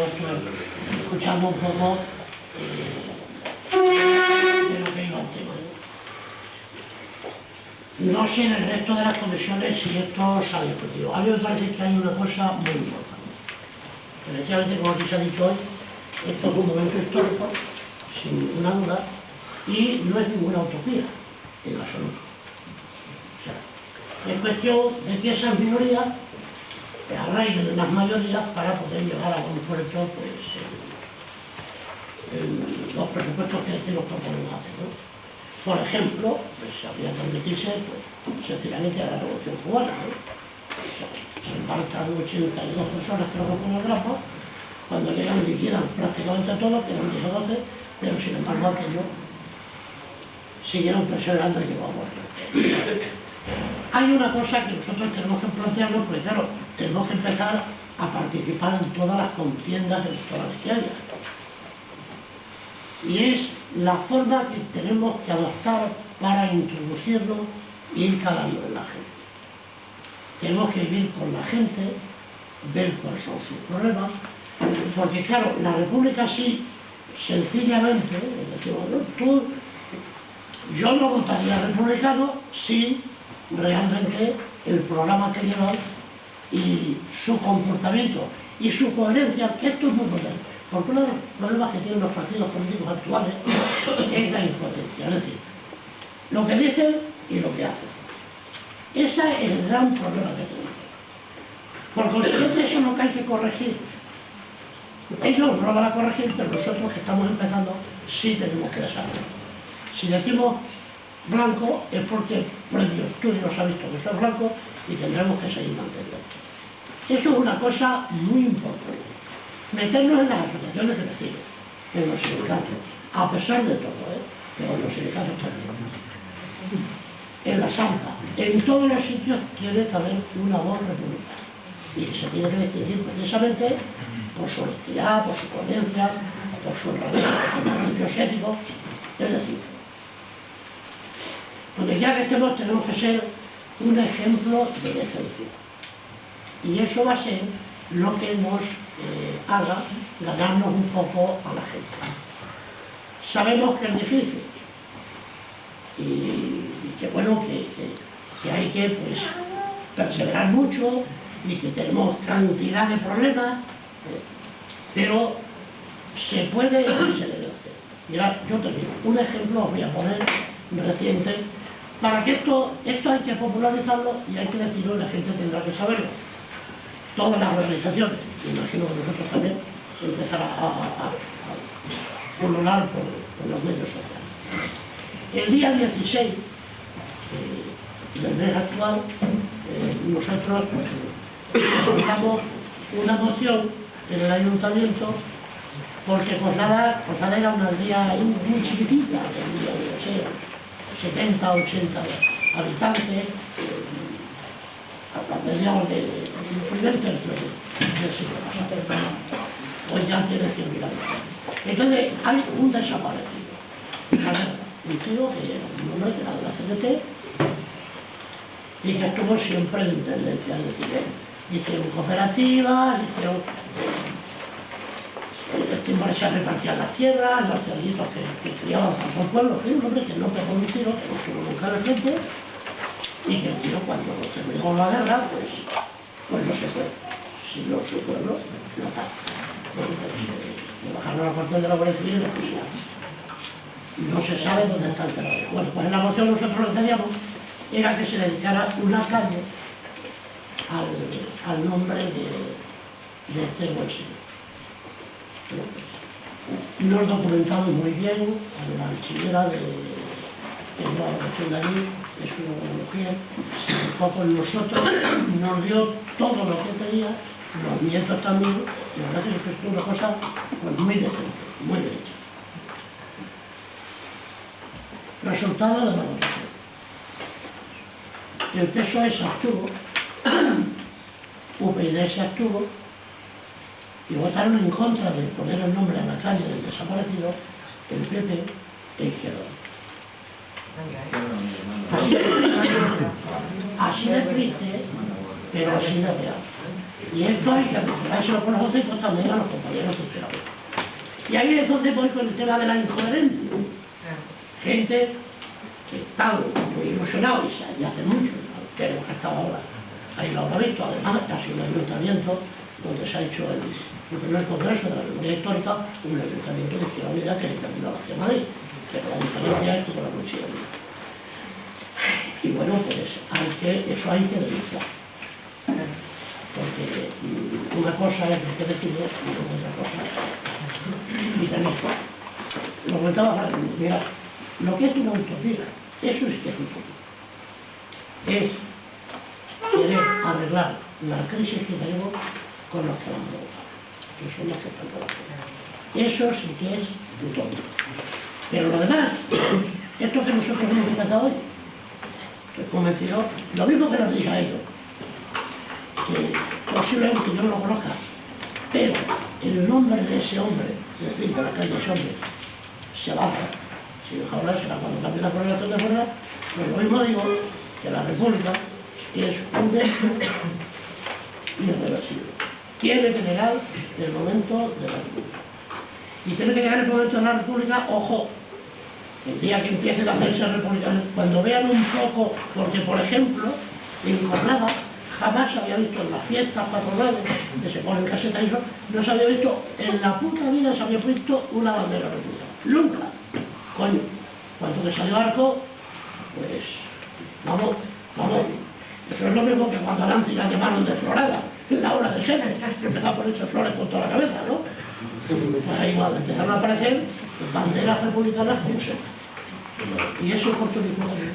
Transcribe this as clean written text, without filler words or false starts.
estado escuchando un poco de lo que iba el tema. No sé en el resto de las comisiones si esto se ha discutido. A mí me parece que hay una cosa muy importante. Efectivamente, como aquí se ha dicho hoy, esto es un momento histórico, sin ninguna duda, y no es ninguna utopía, en absoluto. O sea, es cuestión de que esas minorías arraiguen de las mayorías para poder llevar a buen puerto pues, los presupuestos que nos proponemos hacer, ¿no? Por ejemplo, pues habría que admitirse, pues, sencillamente a la Revolución Cubana, ¿no? O sea, se embarcan 82 personas que lo con el grapa, cuando llegan liquidan prácticamente todo, quedan 10 o 12, pero sin embargo aquello siguieron presionando y llegó a muerte. Hay una cosa que nosotros tenemos que plantearnos, porque claro, tenemos que empezar a participar en todas las contiendas electorales que haya. Y es la forma que tenemos que adoptar para introducirlo y ir calando en la gente. Tenemos que vivir con la gente, ver cuáles son sus problemas, porque claro, la República sí, sencillamente, decimos, ¿no? Yo no votaría republicano si realmente el programa que llevan y su comportamiento y su coherencia, que esto es muy potente, porque uno de los problemas que tienen los partidos políticos actuales es la incoherencia, es decir, lo que dicen y lo que hacen. Ese es el gran problema que tenemos. Por consiguiente, eso es lo que hay que corregir. Ellos no lo van a corregir, pero nosotros que estamos empezando sí tenemos que desarrollar. Si decimos blanco es porque previo estudio nos ha visto que eso es blanco y tendremos que seguir manteniendo. Eso es una cosa muy importante. Meternos en las asociaciones de vecinos, en los sindicatos, a pesar de todo, pero en los sindicatos también. En la Sampa, en todos los sitios tiene que haber una voz republicana. Y se tiene que distinguir precisamente por su honestidad, por su coherencia, por su principios éticos. Es decir, donde ya que estemos tenemos que ser un ejemplo de decencia. Y eso va a ser lo que nos haga ganarnos un poco a la gente. Sabemos que es difícil y que bueno, que hay que pues, perseverar mucho y que tenemos cantidad de problemas, pero se puede y se debe hacer. Mirad, yo te digo, un ejemplo os voy a poner reciente, para que esto hay que popularizarlo y hay que decirlo y la gente tendrá que saberlo. Todas las organizaciones, imagino que nosotros también, empezar a pulular por los medios sociales. El día 16 del mes actual, nosotros presentamos una moción en el ayuntamiento porque Coslada era una aldea muy chiquitita, no sé, 70, 80 habitantes, a mediados del primer tercio del siglo pasado. Hoy ya tiene 100.000 habitantes. Entonces hay un desaparecido. Un tío que era un hombre que era de la CNT y que estuvo siempre en intendencia, es decir, hicieron cooperativas, hicieron se repartían las tierras, los cerditos que criaban para todo el pueblo, un hombre que no pegó un tiro, que no estuvo nunca de frente, y que el tío cuando terminó la guerra, pues no se fue, sino su pueblo lo atacó. Le bajaron a la cuartel de la Guardia Civil y lo fusilaron. No se sabe dónde está enterrado. Bueno, pues en la moción nosotros lo que teníamos era que se dedicara una calle al nombre de este buen señor. Nos documentamos muy bien en la archivera de la relación de allí, es una buena mujer, se enfocó con nosotros, nos dio todo lo que tenía, los nietos también, y la verdad es que es una cosa pues, muy decente, muy derecha. Resultado de la votación. El PSOE se abstuvo, UPyD se abstuvo, y votaron en contra de poner el nombre a la calle del desaparecido, el PP e Izquierda. Así de triste, pero así de real. Y esto hay que recordárselo con los hocicos también a los compañeros ahí es donde voy con el tema de la incoherencia. Gente que está muy ilusionado y hace mucho, pero que estaba ahora. Ahí lo habrá visto, además ha sido un ayuntamiento donde se ha hecho el primer congreso de la memoria histórica, un ayuntamiento de Izquierda Unida que terminó hacia Madrid, pero la diferencia es que con la Conchilla. Y bueno, pues eso hay que denunciar. Porque una cosa es lo que decimos y otra cosa y tenéis lo comentaba para mira, lo que es una utopía, eso es que es utopía. Es querer arreglar la crisis que tenemos con los que vamos a votar. Eso no hace falta. Eso sí que es utopía. Pero lo demás, esto que nosotros hemos empezado hoy, estoy convencido, lo mismo que nos dice a ellos, que posiblemente yo no lo conozca, pero el nombre de ese hombre, es decir, de la calle ese hombre, se va a hacer. Si ahora será cuando cambie la correlación de fuerza, pues lo mismo digo que la República es un hecho irreversible. Tiene que llegar el momento de la República. Y tiene que llegar el momento de la República, ojo, el día que empiecen a hacerse republicanos, cuando vean un poco, porque por ejemplo, en Granada, jamás se había visto en las fiestas patronales que se ponen caseta y eso, no se había visto, en la puta vida se había visto una bandera republicana. Nunca. Coño, cuando que salió Arco, pues, vamos, eso es lo mismo que cuando a Nancy la llamaron de Florada, en la hora de Sene, que empezaba a ponerse flores por toda la cabeza, ¿no? Pues ahí igual, empezaron a aparecer banderas republicanas como sea. Y eso es oportunismo también.